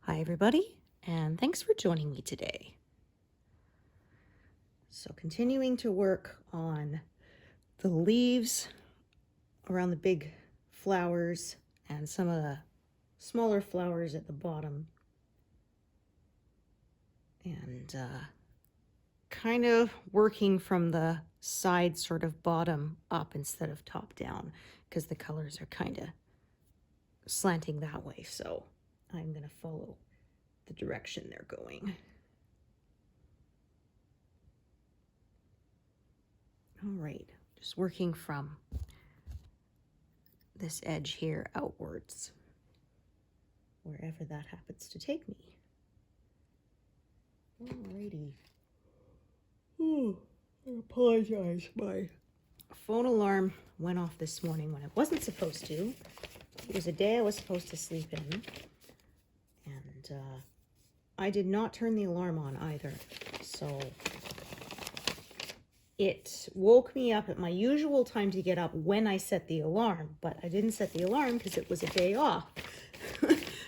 Hi everybody, and thanks for joining me today. So continuing to work on the leaves around the big flowers and some of the smaller flowers at the bottom. And kind of working from the side sort of bottom up instead of top down because the colors are kind of slanting that way. So I'm going to follow the direction they're going. All right, just working from this edge here outwards, wherever that happens to take me. Alrighty. I apologize. My phone alarm went off this morning when it wasn't supposed to. It was a day I was supposed to sleep in. And I did not turn the alarm on either. So it woke me up at my usual time to get up when I set the alarm. But I didn't set the alarm because it was a day off.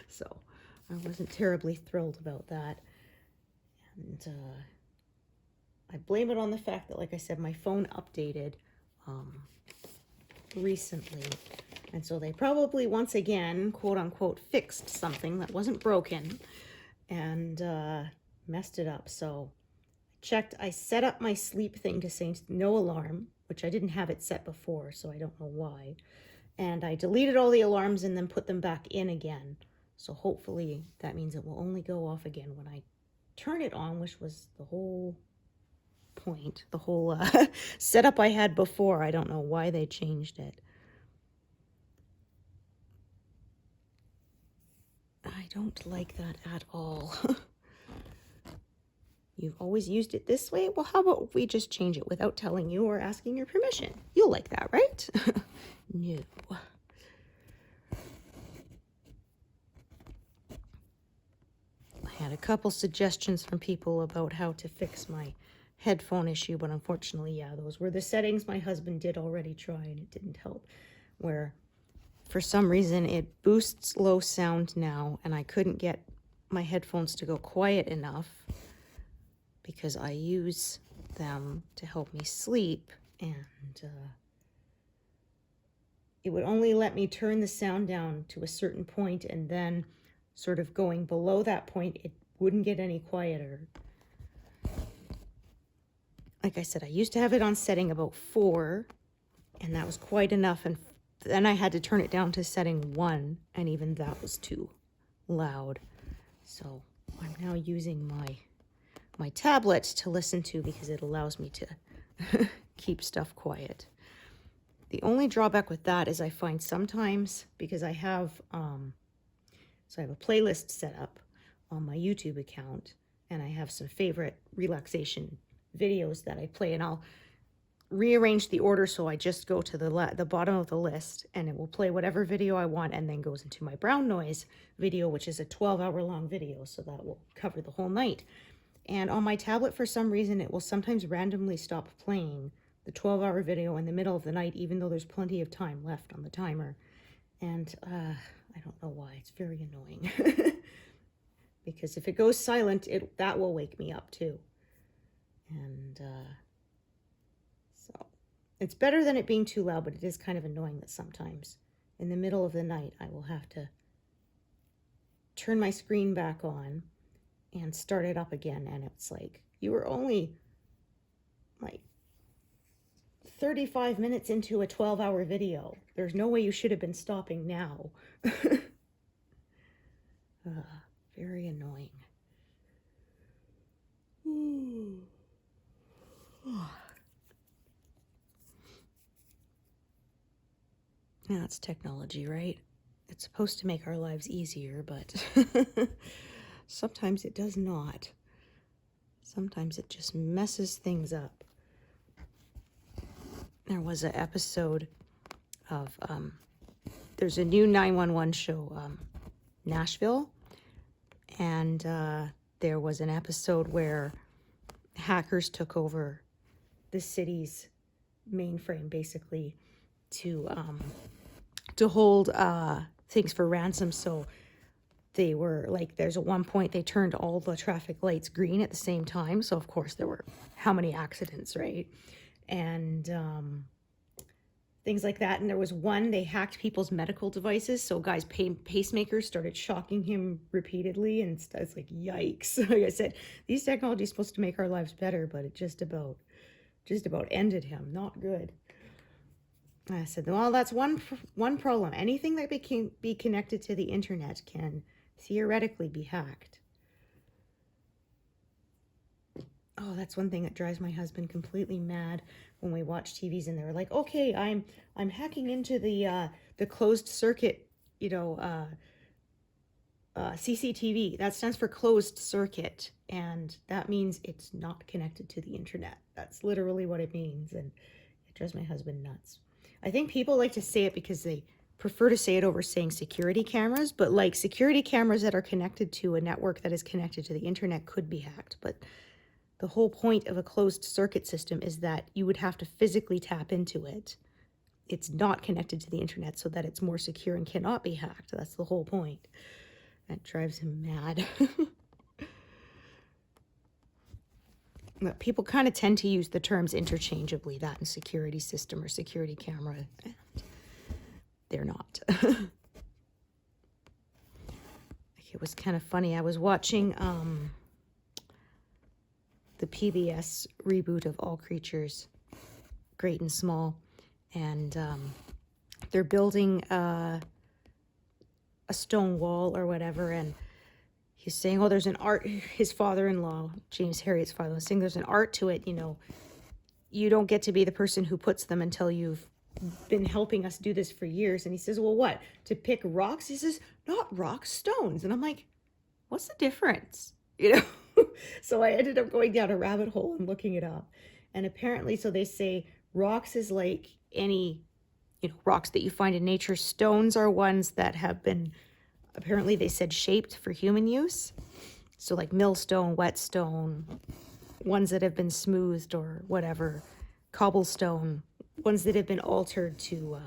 So I wasn't terribly thrilled about that. And I blame it on the fact that, like I said, my phone updated recently. And so they probably, once again, quote unquote, fixed something that wasn't broken and messed it up. So I checked, I set up my sleep thing to say no alarm, which I didn't have it set before, so I don't know why. And I deleted all the alarms and then put them back in again. So hopefully that means it will only go off again when I turn it on, which was the whole point, the whole setup I had before. I don't know why they changed it. I don't like that at all. You've always used it this way? Well, how about we just change it without telling you or asking your permission? You'll like that, right? No. I had a couple suggestions from people about how to fix my headphone issue, but unfortunately, yeah, those were the settings my husband did already try and it didn't help. Where for some reason it boosts low sound now and I couldn't get my headphones to go quiet enough because I use them to help me sleep, and it would only let me turn the sound down to a certain point, and then sort of going below that point, it wouldn't get any quieter. Like I said, I used to have it on setting about 4, and that was quite enough, and then I had to turn it down to setting 1, and even that was too loud. So I'm now using my tablet to listen to because it allows me to keep stuff quiet. The only drawback with that is I find sometimes, because I have so I have a playlist set up on my YouTube account, and I have some favorite relaxation videos that I play, and I'll rearrange the order so I just go to the bottom of the list, and it will play whatever video I want, and then goes into my brown noise video, which is a 12-hour long video, so that will cover the whole night. And on my tablet, for some reason, it will sometimes randomly stop playing the 12-hour video in the middle of the night, even though there's plenty of time left on the timer. And I don't know why. It's very annoying. Because if it goes silent, that will wake me up too. And so it's better than it being too loud, but it is kind of annoying that sometimes in the middle of the night, I will have to turn my screen back on and start it up again, and it's like, you were only like 35 minutes into a 12-hour video. There's no way you should have been stopping now. Very annoying. That's technology, right? It's supposed to make our lives easier, but sometimes it does not. Sometimes it just messes things up. There was an episode of, there's a new 911 show, Nashville, and there was an episode where hackers took over the city's mainframe, basically, to hold things for ransom. So they were like, there's at one point they turned all the traffic lights green at the same time. So of course there were how many accidents, right? And things like that. And there was one, they hacked people's medical devices. So guys' pacemakers started shocking him repeatedly. And it's like, yikes. Like I said, these technologies supposed to make our lives better, but it just about ended him. Not good. I said, well, that's one problem. Anything that can be connected to the internet can theoretically be hacked. Oh, that's one thing that drives my husband completely mad when we watch TVs and they're like, okay, I'm hacking into the closed circuit, CCTV. That stands for closed circuit, and that means it's not connected to the internet. That's literally what it means, and it drives my husband nuts. I think people like to say it because they prefer to say it over saying security cameras, but like security cameras that are connected to a network that is connected to the internet could be hacked. But the whole point of a closed circuit system is that you would have to physically tap into it. It's not connected to the internet so that it's more secure and cannot be hacked. That's the whole point. That drives him mad. But people kind of tend to use the terms interchangeably, that and security system or security camera. And they're not. It was kind of funny. I was watching the PBS reboot of All Creatures, Great and Small, and they're building a stone wall or whatever, and he's saying, oh, there's an art, his father-in-law, James Harriet's father, was saying there's an art to it, you don't get to be the person who puts them until you've been helping us do this for years. And he says, well, what, to pick rocks? He says, not rocks, stones. And I'm like, what's the difference? So I ended up going down a rabbit hole and looking it up. And apparently, so they say rocks is like any, rocks that you find in nature. Stones are ones that have been, apparently they said, shaped for human use. So like millstone, whetstone, ones that have been smoothed or whatever, cobblestone, ones that have been altered to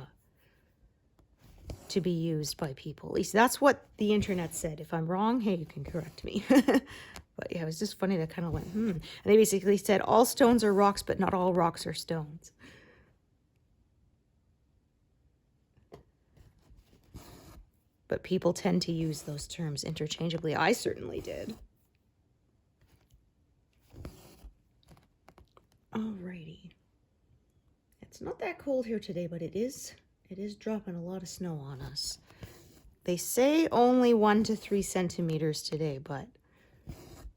be used by people. At least that's what the internet said. If I'm wrong, hey, you can correct me. But yeah, it was just funny that kind of went, And they basically said all stones are rocks, but not all rocks are stones. But people tend to use those terms interchangeably. I certainly did. Alrighty. It's not that cold here today, but it is dropping a lot of snow on us. They say only 1 to 3 centimeters today, but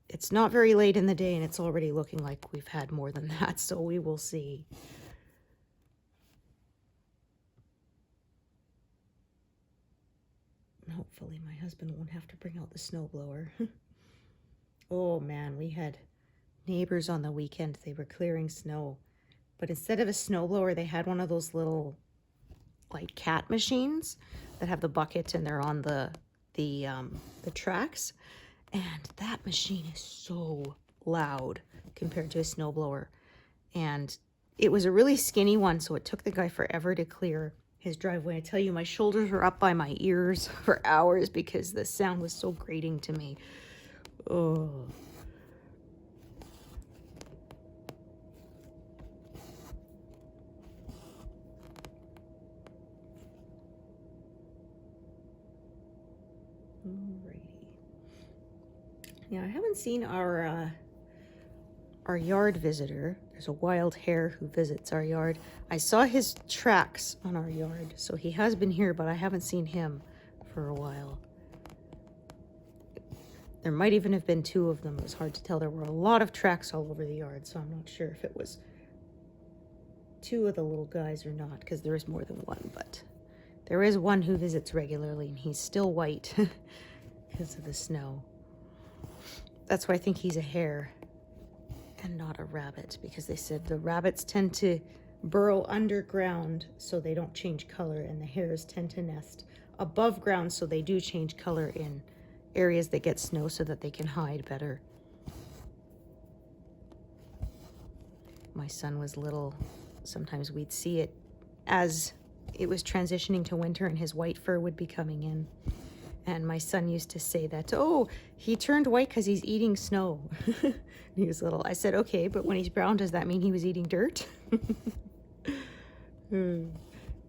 it's not very late in the day and it's already looking like we've had more than that, so we will see. Hopefully my husband won't have to bring out the snowblower. Oh man, we had neighbors on the weekend. They were clearing snow, but instead of a snowblower, they had one of those little like cat machines that have the bucket and they're on the tracks. And that machine is so loud compared to a snowblower. And it was a really skinny one, so it took the guy forever to clear his driveway. I tell you, my shoulders were up by my ears for hours because the sound was so grating to me. Oh. Alrighty. Yeah, I haven't seen our yard visitor. There's a wild hare who visits our yard. I saw his tracks on our yard, so he has been here, but I haven't seen him for a while. There might even have been 2 of them. It was hard to tell. There were a lot of tracks all over the yard, so I'm not sure if it was 2 of the little guys or not, because there is more than one, but there is one who visits regularly, and he's still white because of the snow. That's why I think he's a hare and not a rabbit, because they said the rabbits tend to burrow underground so they don't change color, and the hares tend to nest above ground so they do change color in areas that get snow so that they can hide better. My son was little. Sometimes we'd see it as it was transitioning to winter and his white fur would be coming in. And my son used to say that, oh, he turned white because he's eating snow. When he was little. I said, okay, but when he's brown, does that mean he was eating dirt?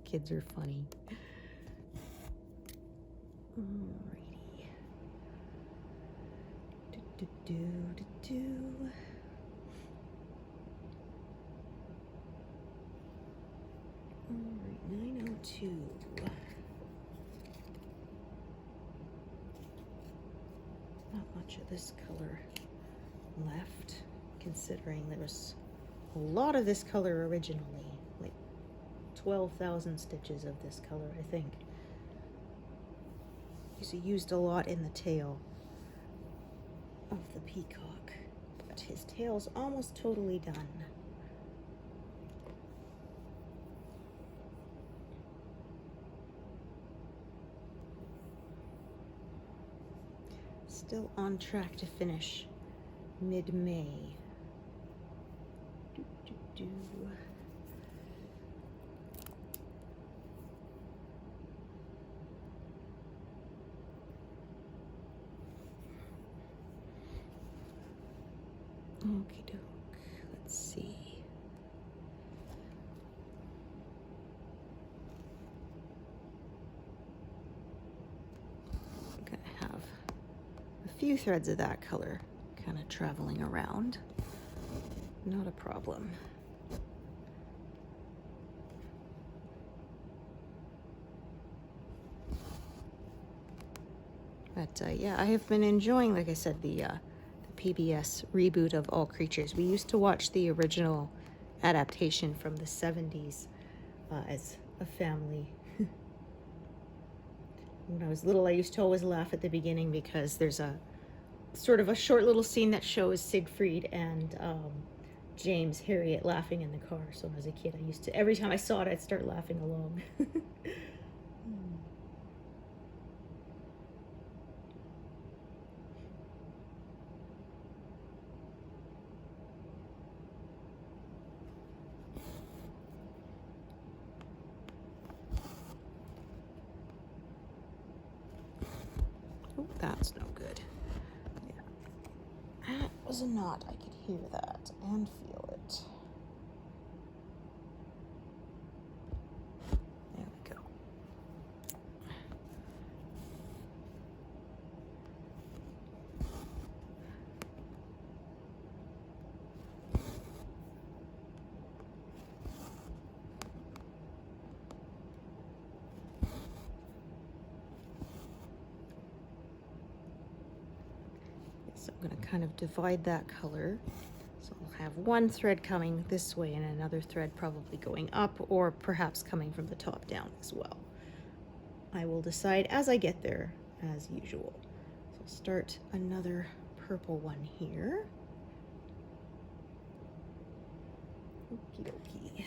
Kids are funny. Alrighty. Alright, 902. Not much of this color left, considering there was a lot of this color originally, like 12,000 stitches of this color, I think. Used a lot in the tail of the Peacock, but his tail's almost totally done. Still on track to finish mid-May. Okie doke. Let's see. I'm gonna have a few threads of that color kind of traveling around. Not a problem. But yeah, I have been enjoying, like I said, the PBS reboot of All Creatures. We used to watch the original adaptation from the 70s as a family. When I was little, I used to always laugh at the beginning because there's a sort of a short little scene that shows Siegfried and James Harriet laughing in the car. So when I was a kid, I used to, every time I saw it, I'd start laughing along. Oh, that's no good. Yeah. That was a knot. I could hear that and feel it. There we go. So I'm going to kind of divide that color. So I'll have one thread coming this way and another thread probably going up, or perhaps coming from the top down as well. I will decide as I get there, as usual. So I'll start another purple one here. Okie dokie.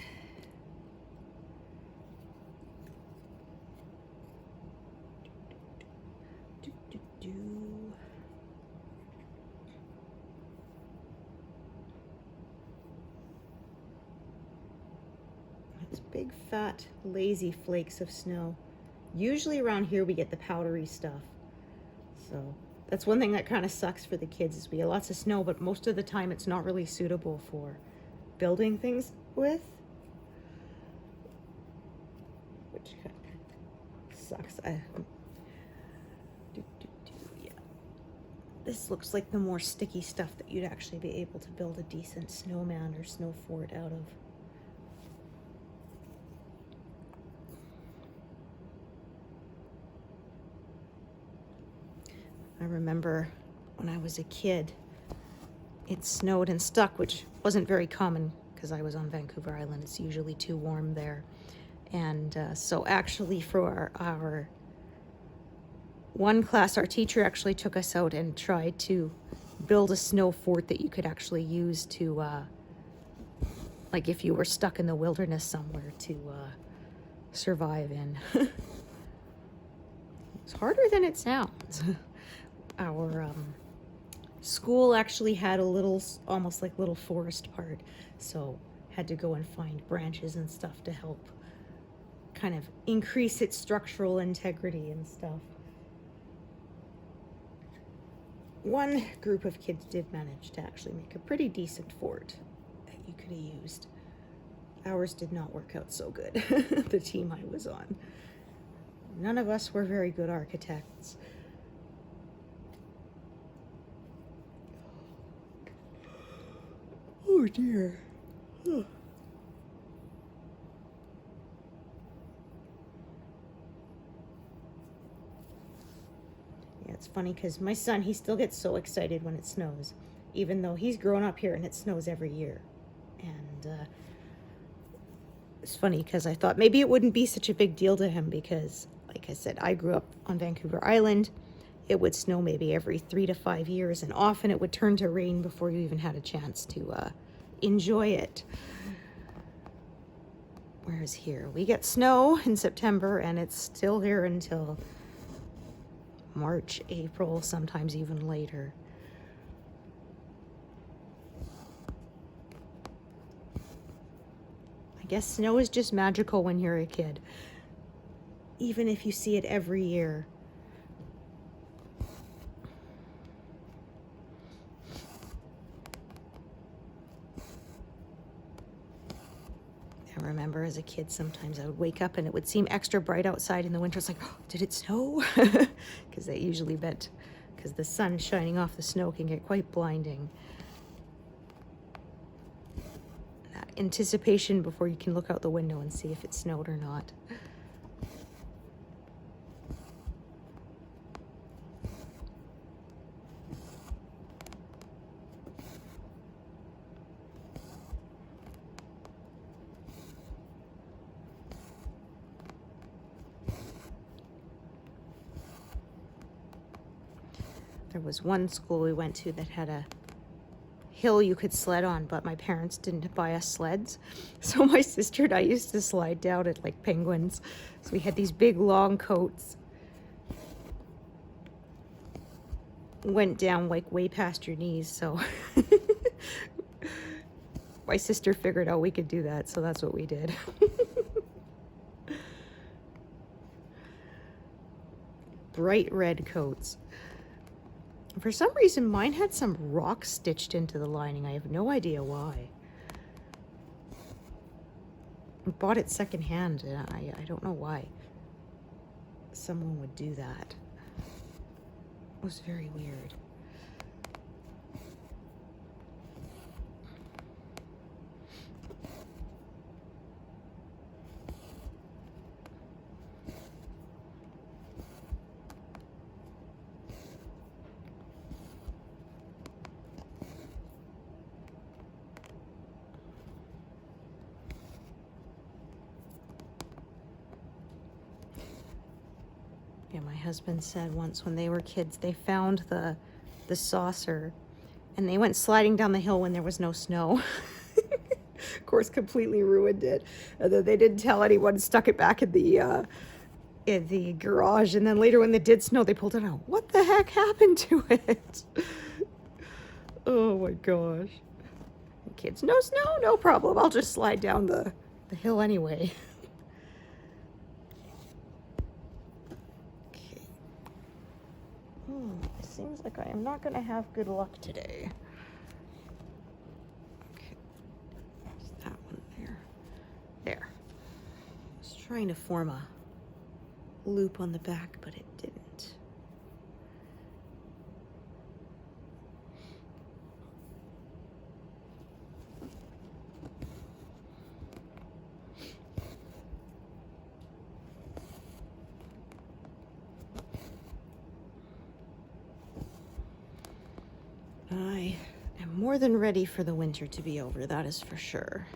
It's big, fat, lazy flakes of snow. Usually around here we get the powdery stuff. So that's one thing that kind of sucks for the kids, is we get lots of snow, but most of the time it's not really suitable for building things with. Which kind of sucks. Yeah. This looks like the more sticky stuff that you'd actually be able to build a decent snowman or snow fort out of. I remember when I was a kid, it snowed and stuck, which wasn't very common because I was on Vancouver Island. It's usually too warm there. And so actually for our one class, our teacher actually took us out and tried to build a snow fort that you could actually use to, like if you were stuck in the wilderness somewhere, to survive in. It's harder than it sounds. Our school actually had a little, almost like little forest part, so had to go and find branches and stuff to help kind of increase its structural integrity and stuff. one group of kids did manage to actually make a pretty decent fort that you could have used. Ours did not work out so good, the team I was on. None of us were very good architects. Oh dear. Huh. Yeah, it's funny because my son, he still gets so excited when it snows, even though he's grown up here and it snows every year. And it's funny because I thought maybe it wouldn't be such a big deal to him because, like I said, I grew up on Vancouver Island. It would snow maybe every 3 to 5 years, and often it would turn to rain before you even had a chance to enjoy it. Whereas here, we get snow in September, and it's still here until March, April, sometimes even later. I guess snow is just magical when you're a kid, even if you see it every year. I remember as a kid, sometimes I would wake up and it would seem extra bright outside in the winter. It's like, oh, did it snow? Because they usually bet, because the sun shining off the snow can get quite blinding. That anticipation before you can look out the window and see if it snowed or not. There was one school we went to that had a hill you could sled on, but my parents didn't buy us sleds. So my sister and I used to slide down it like penguins. So we had these big long coats. Went down like way past your knees, so my sister figured out we could do that, so that's what we did. Bright red coats. For some reason, mine had some rocks stitched into the lining. I have no idea why. I bought it secondhand, and I don't know why someone would do that. It was very weird. Yeah, my husband said once when they were kids, they found the saucer and they went sliding down the hill when there was no snow. Of course, completely ruined it. And then they didn't tell anyone, stuck it back in the garage. And then later when it did snow, they pulled it out. What the heck happened to it? Oh my gosh. The kids, no snow, no problem. I'll just slide down the hill anyway. It seems like I am not going to have good luck today. Okay, there's that one there. There. I was trying to form a loop on the back, but it didn't. I am more than ready for the winter to be over, that is for sure.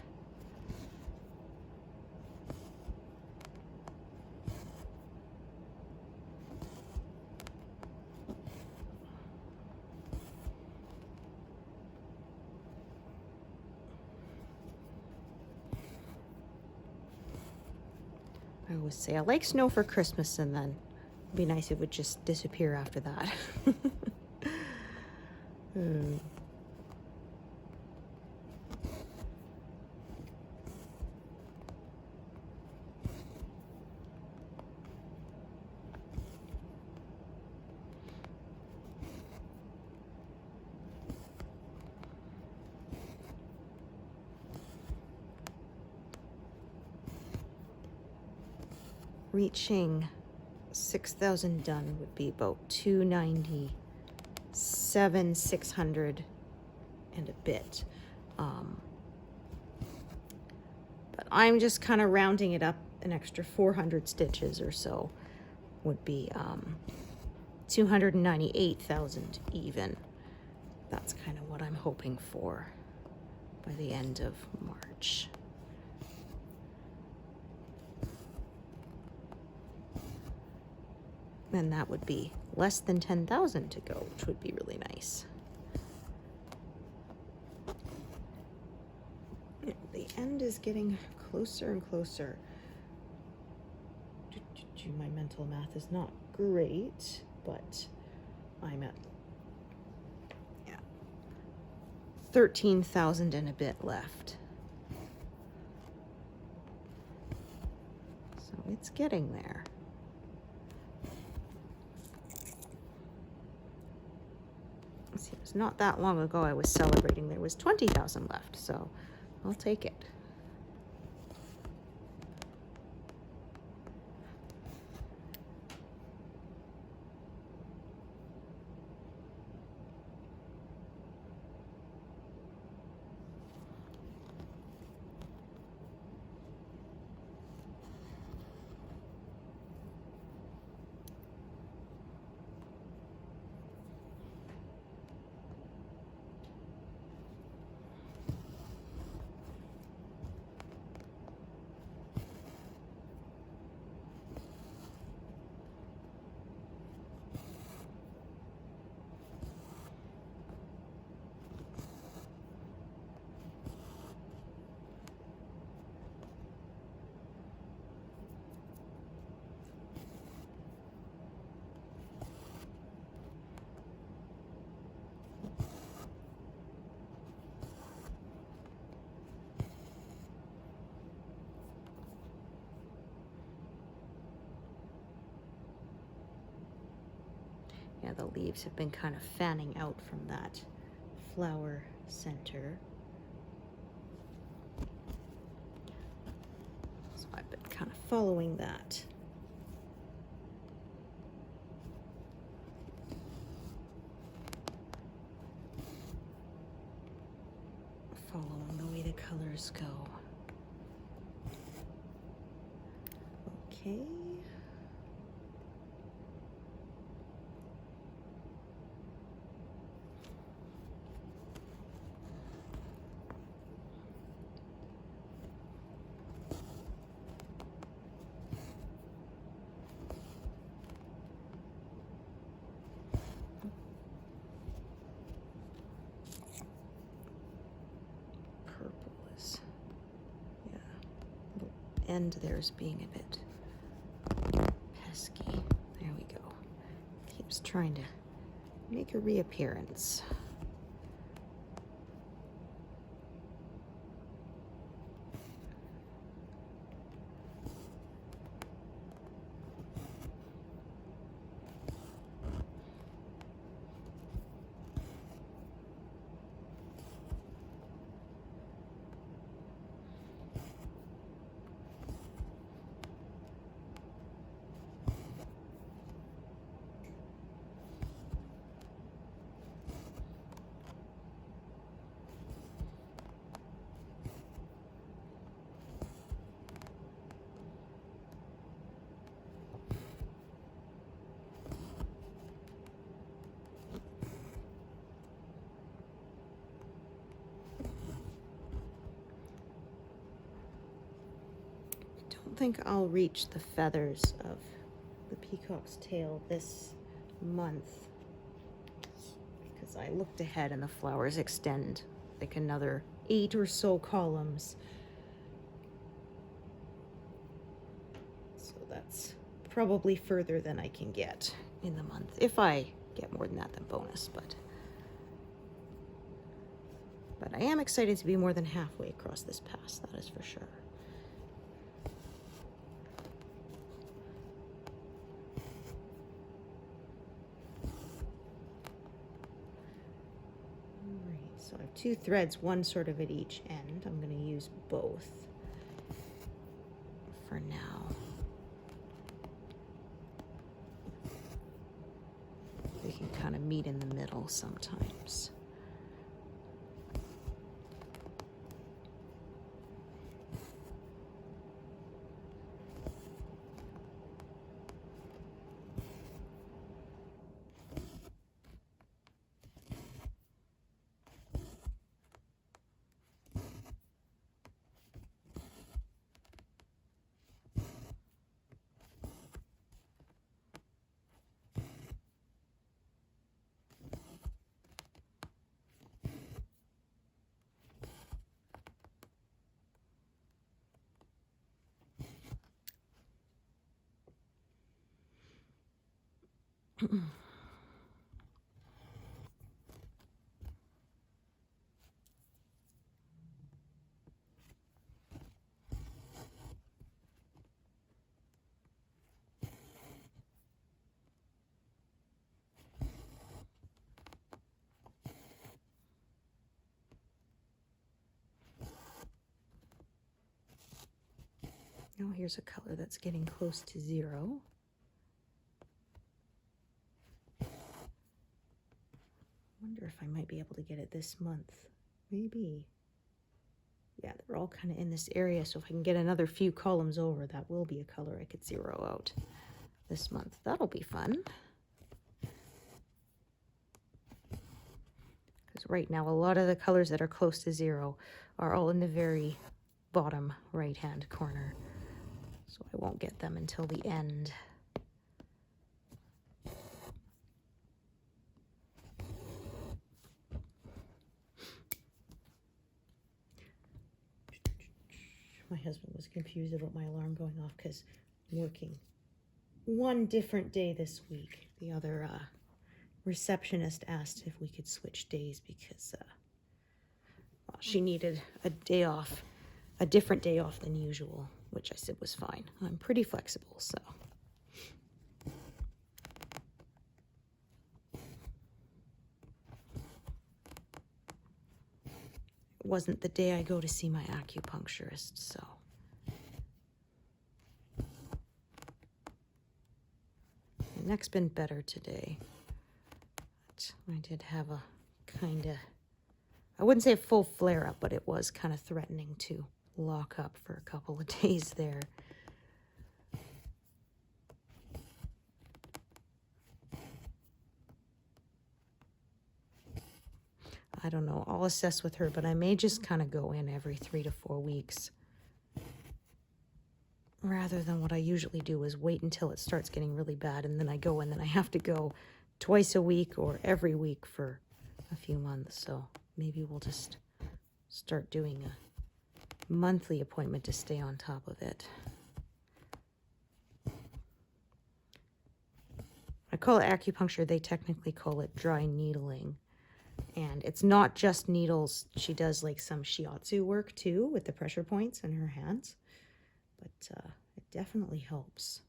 I always say I like snow for Christmas, and then it'd be nice if it would just disappear after that. reaching 6,000 done would be about 297, 600 and a bit. But I'm just kind of rounding it up. An extra 400 stitches or so would be 298,000 even. That's kind of what I'm hoping for by the end of March. And that would be less than 10,000 to go, which would be really nice. The end is getting closer and closer. My mental math is not great, but I'm at 13,000 and a bit left. So it's getting there. Let's see, it was not that long ago I was celebrating there was 20,000 left, so I'll take it. Yeah, the leaves have been kind of fanning out from that flower center. So I've been kind of following that. Following the way the colors go. Okay. End there's being a bit pesky. There we go. Keeps trying to make a reappearance. I think I'll reach the feathers of the peacock's tail this month because I looked ahead and the flowers extend like another 8 or so columns. So that's probably further than I can get in the month. If I get more than that, then bonus, but I am excited to be more than halfway across this pass, that is for sure. So I have 2 threads, one sort of at each end. I'm going to use both for now. kind of meet in the middle sometimes. Now here's a color that's getting close to 0. Wonder if I might be able to get it this month. Maybe. Yeah, they're all kind of in this area, so if I can get another few columns over, that will be a color I could zero out this month. That'll be fun. Because right now, a lot of the colors that are close to 0 are all in the very bottom right-hand corner. So I won't get them until the end. My husband was confused about my alarm going off because I'm working one different day this week. The other receptionist asked if we could switch days because well, she needed a day off, a different day off than usual, which I said was fine. I'm pretty flexible, so. It wasn't the day I go to see my acupuncturist, so. My neck's been better today. But I did have a kind of, I wouldn't say a full flare-up, but it was kind of threatening to lock up for a couple of days there. I don't know. I'll assess with her, but I may just kind of go in every 3 to 4 weeks. Rather than what I usually do is wait until it starts getting really bad, and then I go, and then I have to go twice a week or every week for a few months. So maybe we'll just start doing a monthly appointment to stay on top of it. I call it acupuncture. They technically call it dry needling. And it's not just needles. She does like some shiatsu work too with the pressure points in her hands. But it definitely helps.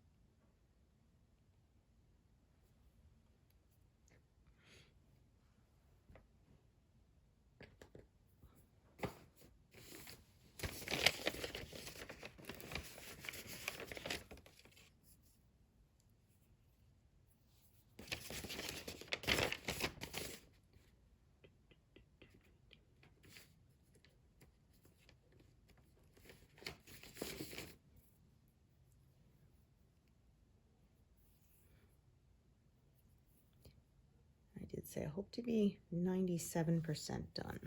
I hope to be 97% done,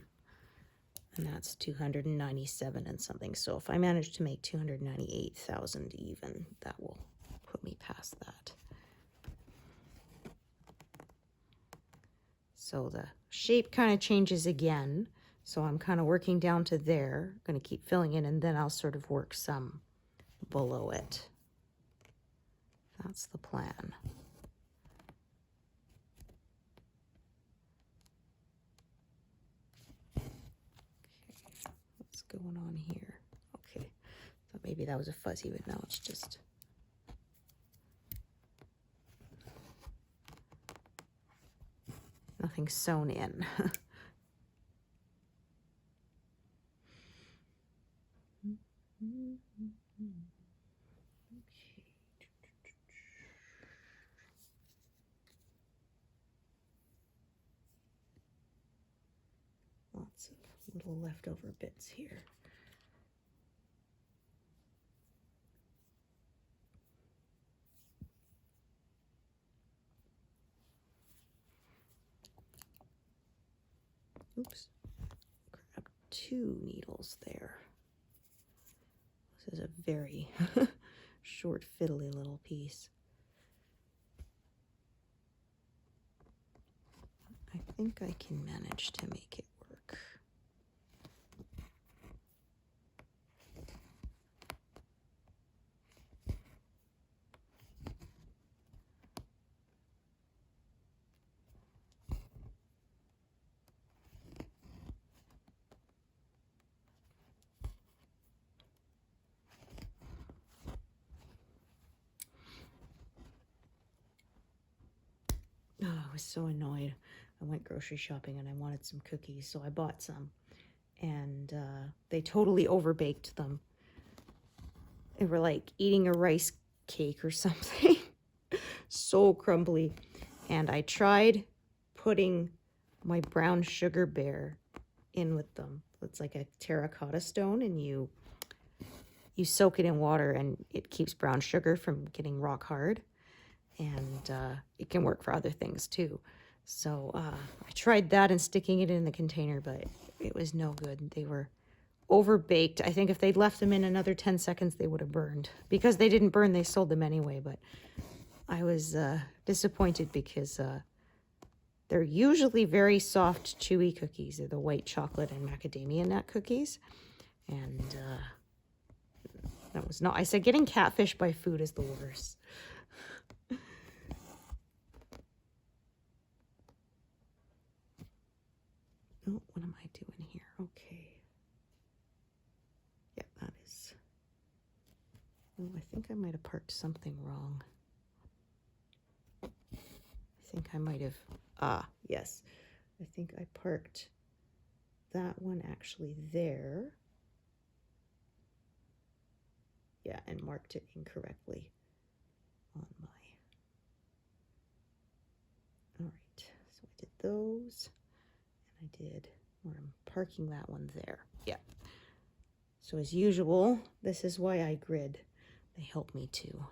and that's 297 and something. So if I manage to make 298,000 even, that will put me past that. So the shape kind of changes again. So I'm kind of working down to there, going to keep filling in, and then I'll sort of work some below it. That's the plan. Going on here. Okay, thought maybe that was a fuzzy, but now it's just nothing sewn in. Lots of little leftover bits here. Oops, grabbed 2 needles there. This is a very short, fiddly little piece. I think I can manage to make it work. Oh, I was so annoyed. I went grocery shopping and I wanted some cookies, so I bought some. And they totally overbaked them. They were like eating a rice cake or something. So crumbly. And I tried putting my brown sugar bear in with them. It's like a terracotta stone, and you soak it in water and it keeps brown sugar from getting rock hard. And it can work for other things too. So I tried that and sticking it in the container, but it was no good. They were overbaked. I think if they'd left them in another 10 seconds, they would have burned. Because they didn't burn, they sold them anyway, but I was disappointed because they're usually very soft, chewy cookies. They're the white chocolate and macadamia nut cookies. And that was not, I said getting catfish by food is the worst. Oh, what am I doing here? Okay. Yeah, that is. Oh, I think I might have parked something wrong. I think I might have. Ah, yes. I think I parked that one actually there. Yeah, and marked it incorrectly on my. All right. So I did those. I did, or I'm parking that one there. Yeah. So as usual, this is why I grid. They help me to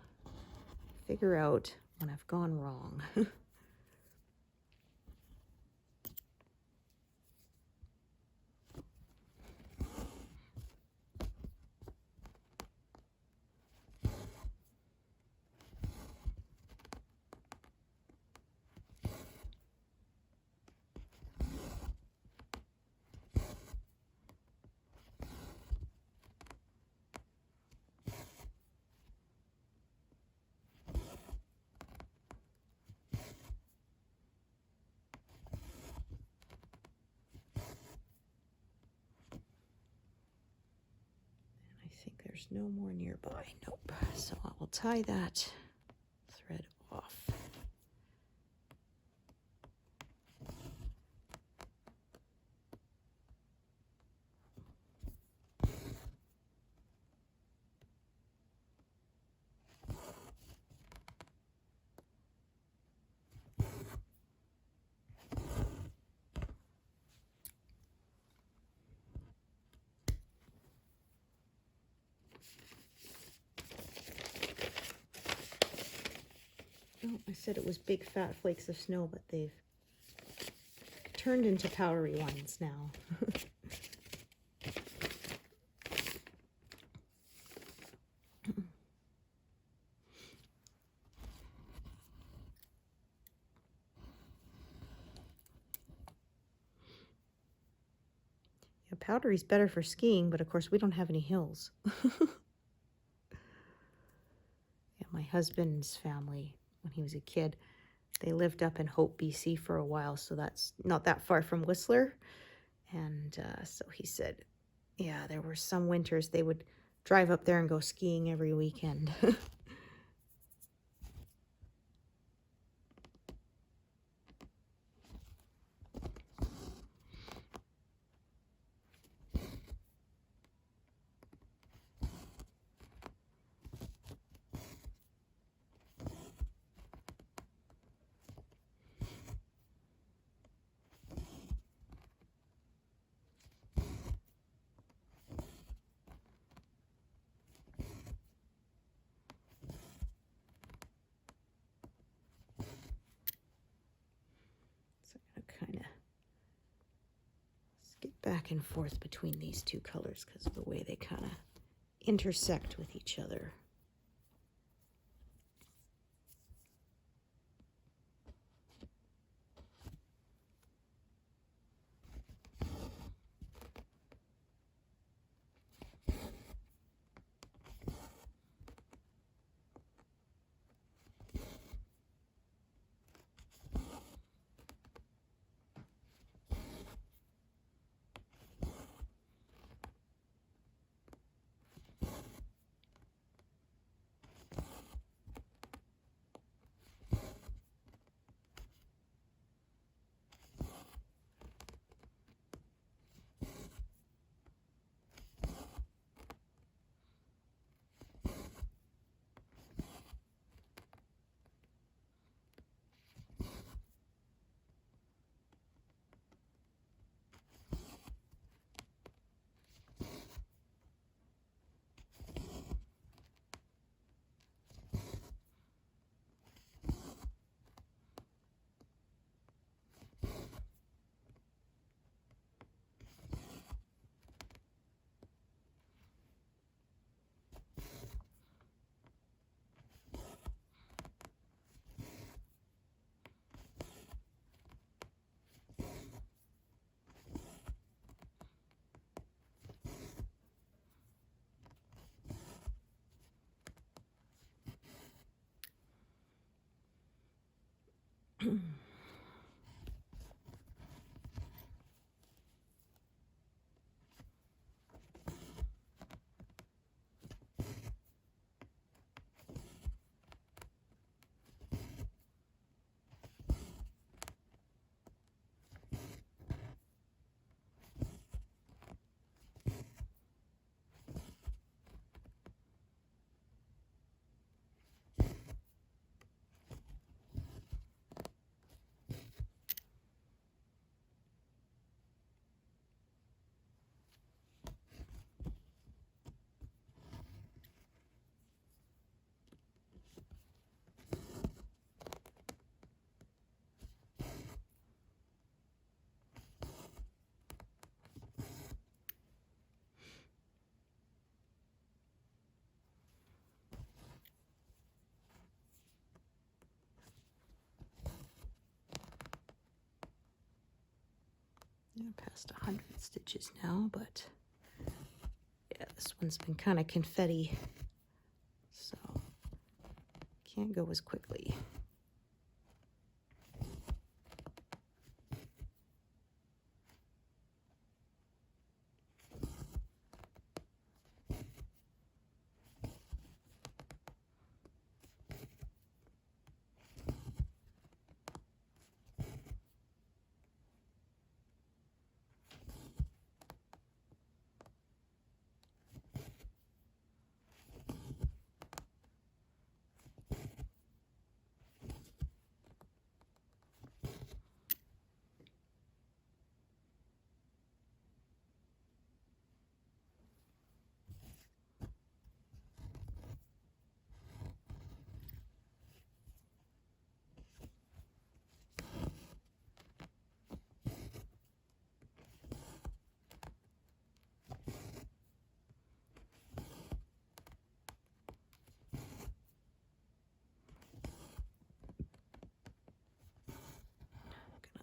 figure out when I've gone wrong. There's no more nearby. Nope. So I will tie that thread off. Oh, I said it was big fat flakes of snow, but they've turned into powdery ones now. Yeah, powdery's better for skiing, but of course we don't have any hills. Yeah, my husband's family, when he was a kid, they lived up in Hope, BC for a while, so that's not that far from Whistler. And so he said, yeah, there were some winters they would drive up there and go skiing every weekend. kind of skip back and forth between these two colors because of the way they kind of intersect with each other. Past 100 stitches now, but yeah, this one's been kind of confetti, so can't go as quickly.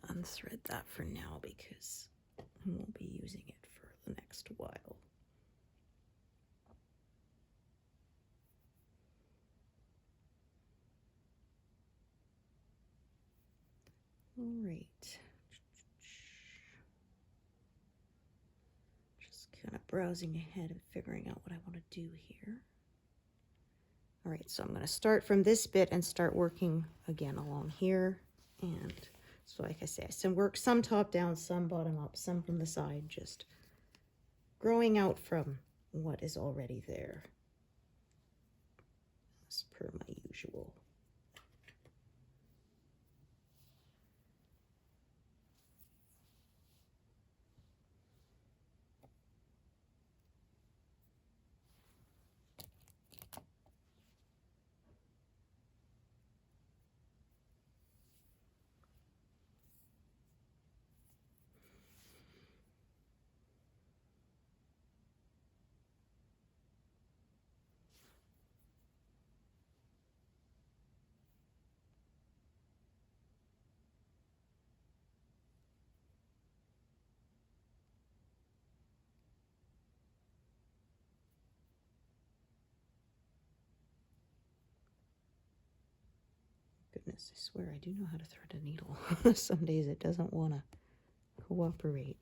Unthread that for now because I won't be using it for the next while. All right. Just kind of browsing ahead and figuring out what I want to do here. All right, so I'm going to start from this bit and start working again along here. And so like I say, I work some top down, some bottom up, some from the side, just growing out from what is already there, as per my usual. goodness, I swear I do know how to thread a needle. Some days it doesn't want to cooperate.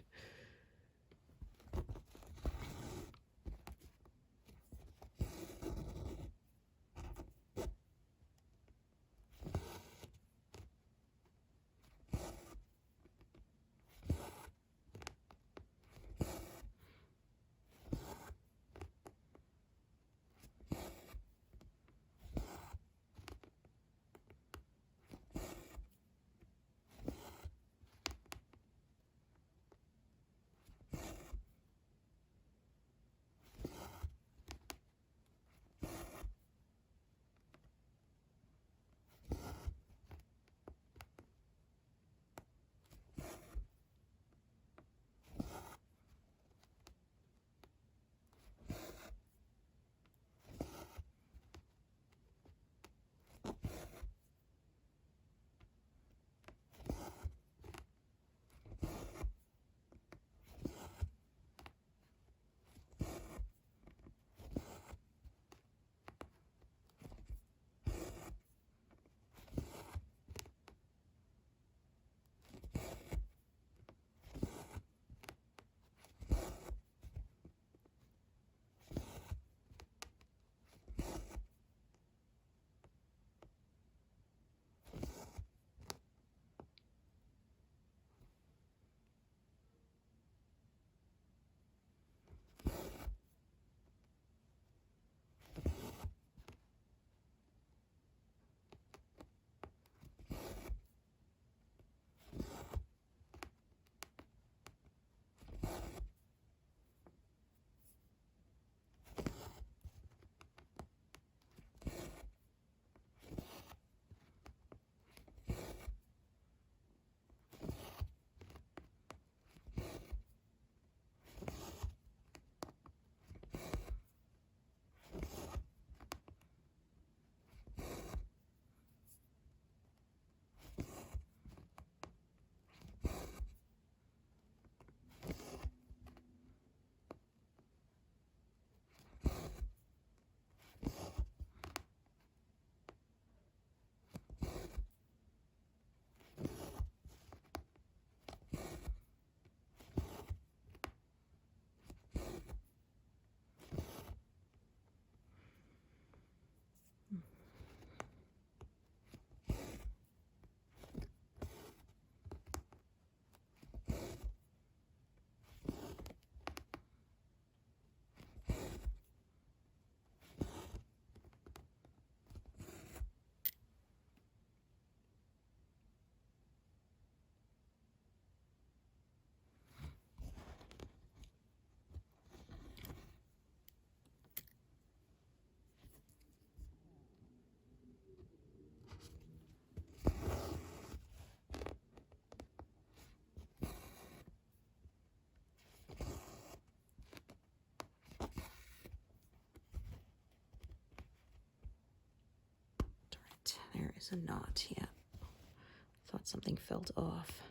There is a knot, yeah. Thought something felt off.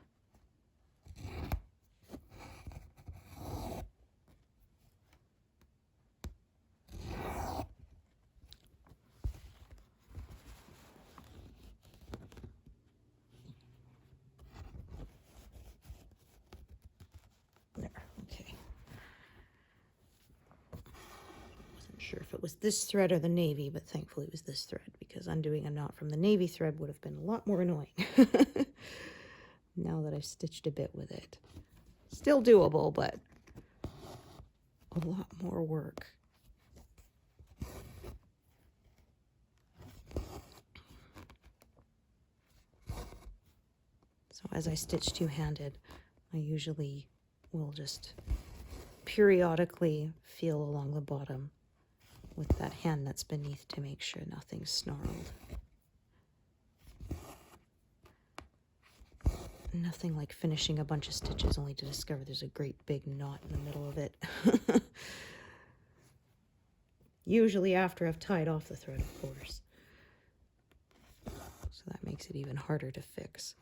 There, okay. Wasn't sure if it was this thread or the navy, but thankfully it was this thread, because undoing a knot from the navy thread would have been a lot more annoying. Now that I've stitched a bit with it. Still doable, but a lot more work. So as I stitch two-handed, I usually will just periodically feel along the bottom with that hand that's beneath to make sure nothing's snarled. Nothing like finishing a bunch of stitches only to discover there's a great big knot in the middle of it. Usually after I've tied off the thread, of course. So that makes it even harder to fix.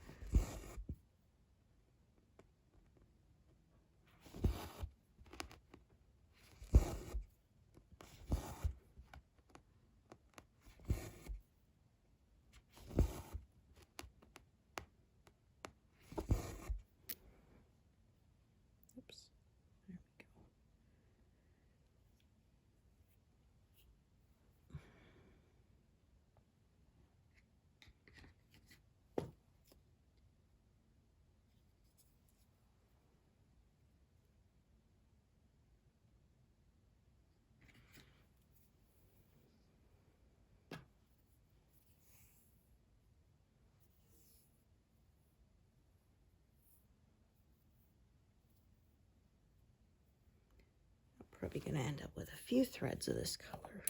probably going to end up with a few threads of this color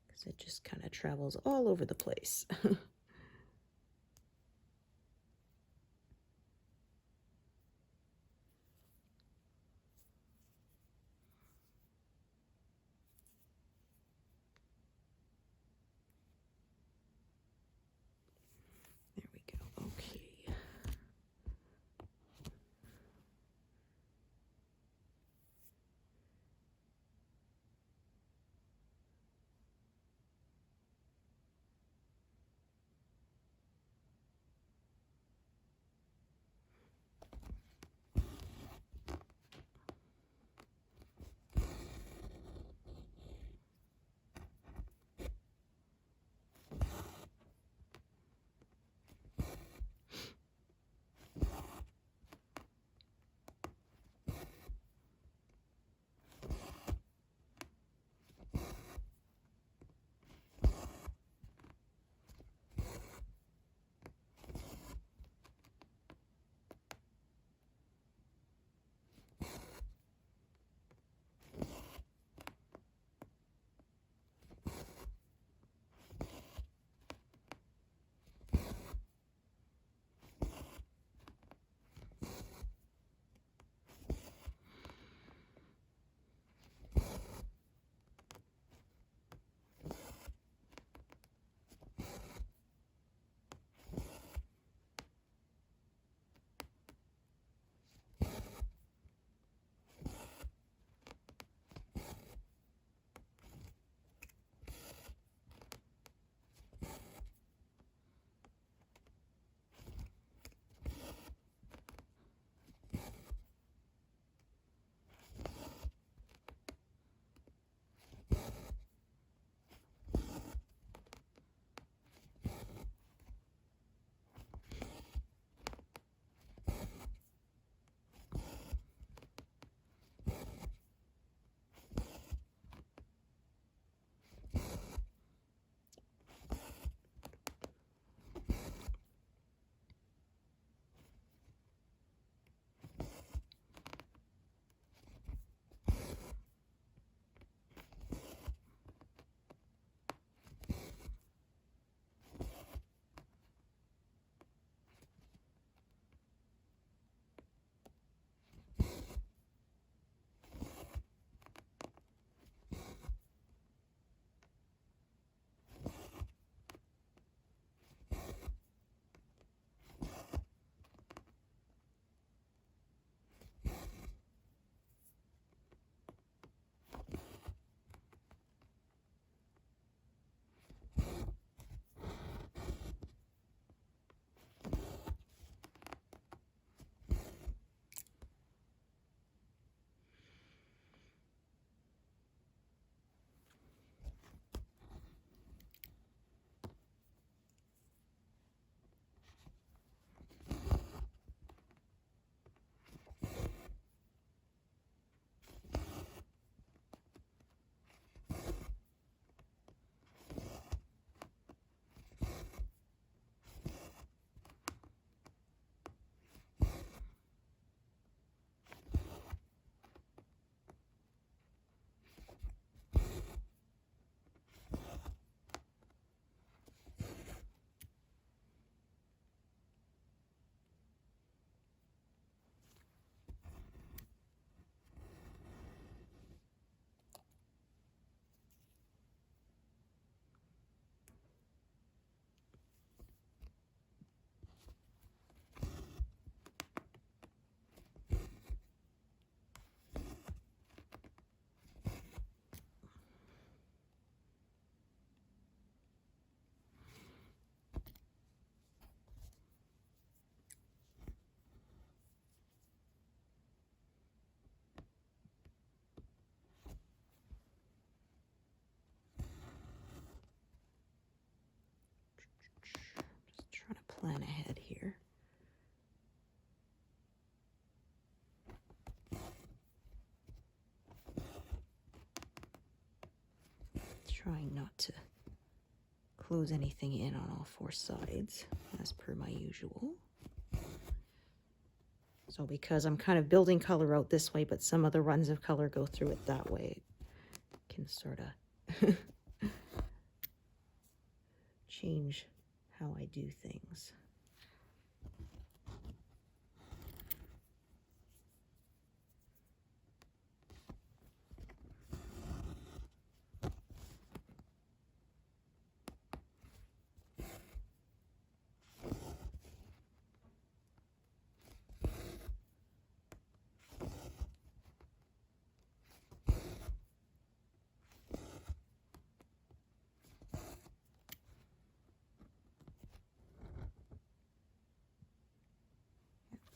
because it just kind of travels all over the place. There we go. Okay. Plan ahead here. Trying not to close anything in on all four sides, as per my usual. So So because I'm kind of building color out this way, but some other runs of color go through it that way, it can sort of change how I do things.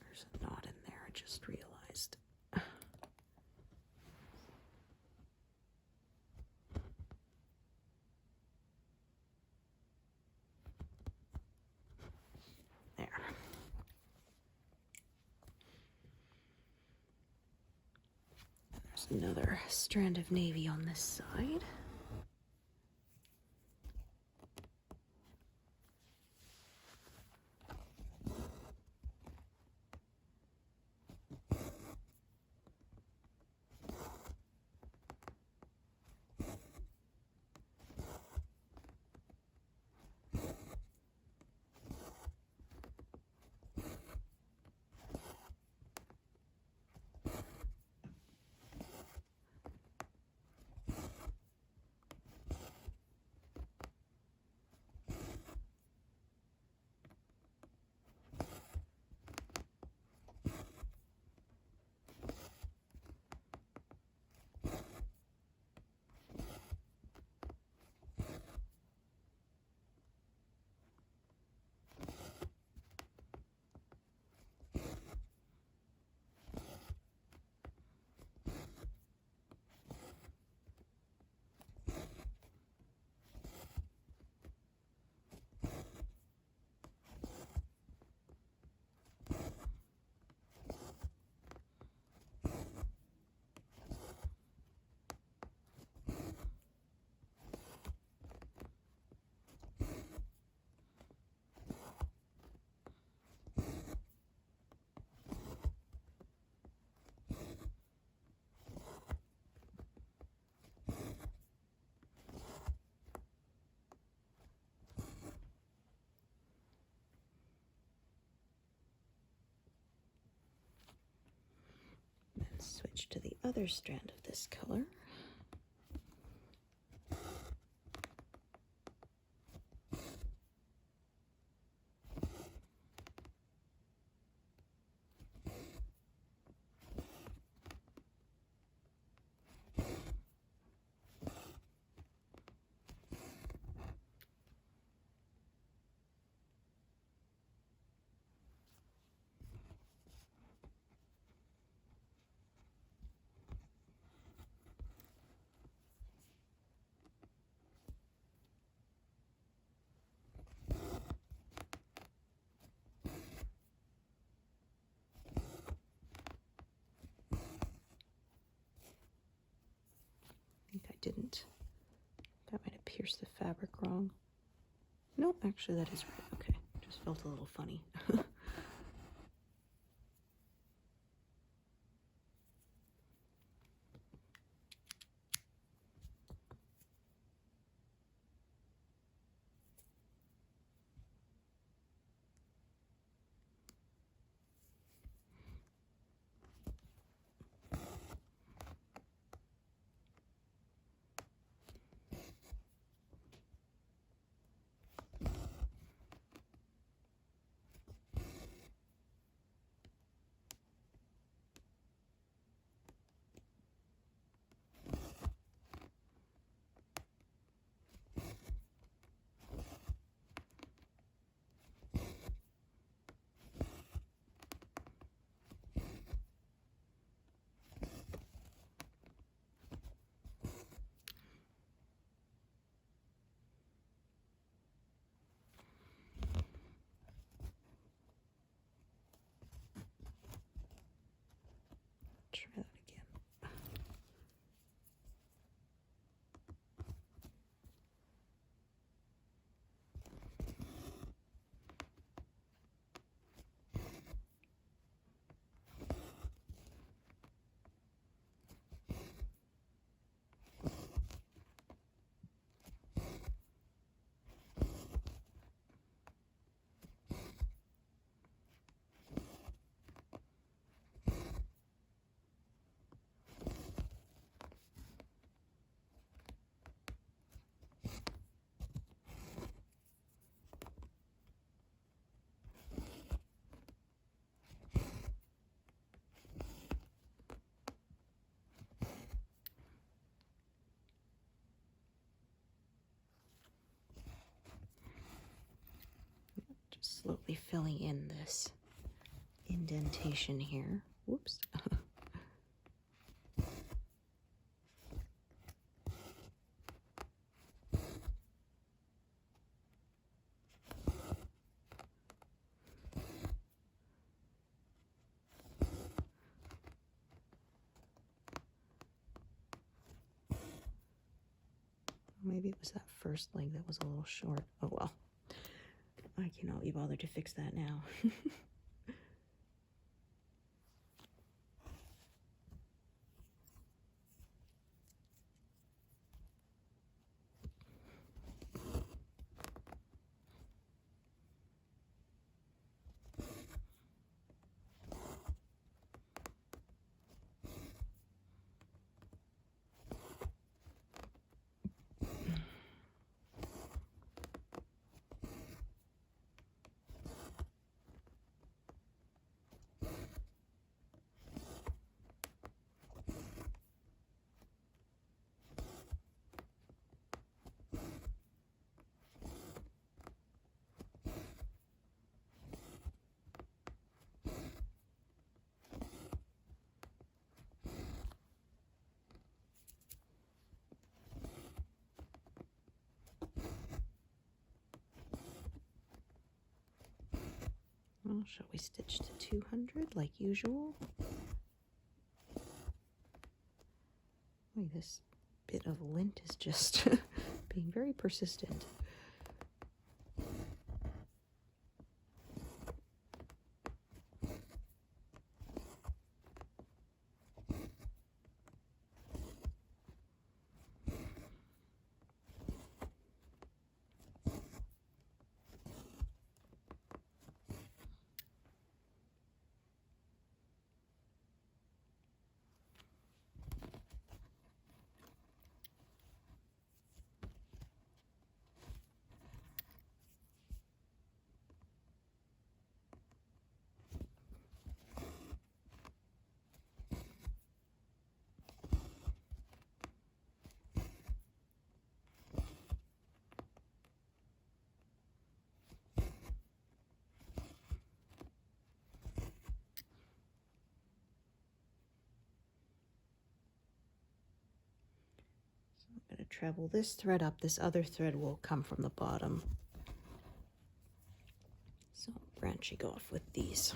There's a knot in there, I just realized. There. There's another strand of navy on this side. Switch to the other strand of this color. Didn't. That might have pierced the fabric wrong. No, actually that is right. Okay, just felt a little funny. Try that again. slowly filling in this indentation here. Whoops. Maybe it was that first leg that was a little short. Oh well. I cannot be bothered to fix that now. Well, shall we stitch to 200 like usual? Boy, this bit of lint is just being very persistent. I'm going to treble this thread up. This other thread will come from the bottom. So I'm branching off with these.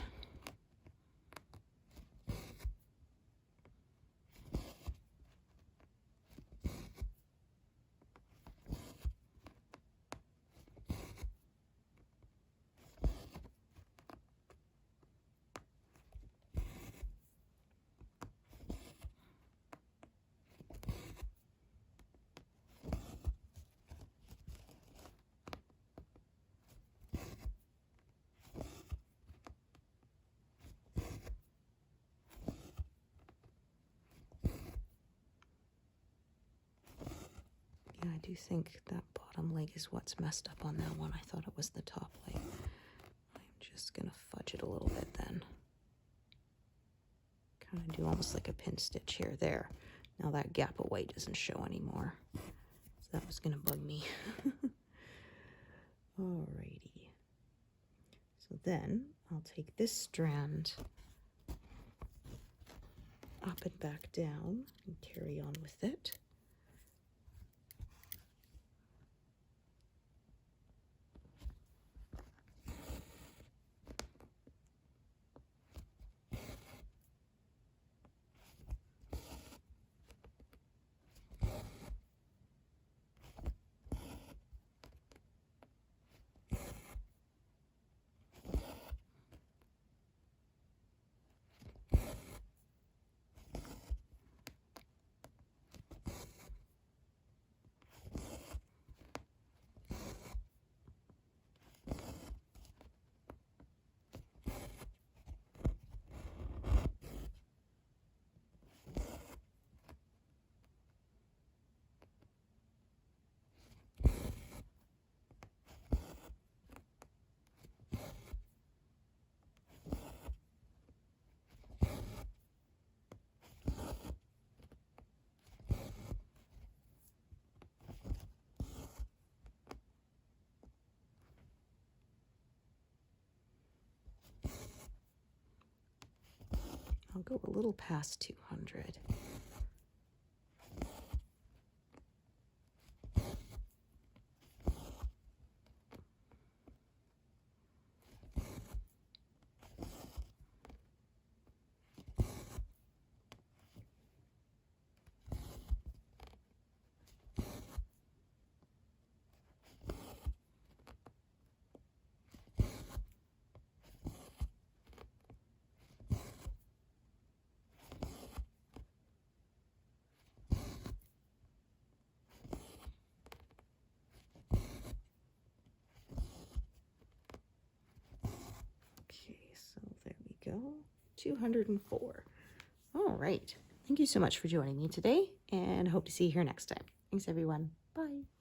I do think that bottom leg is what's messed up on that one. I thought it was the top leg. I'm just going to fudge it a little bit then. Kind of do almost like a pin stitch here. There. Now that gap of white doesn't show anymore. So that was going to bug me. Alrighty. So then I'll take this strand up and back down and carry on with it. go a little past 200. Go 204. All right. Thank you so much for joining me today, and hope to see you here next time. Thanks, everyone. Bye.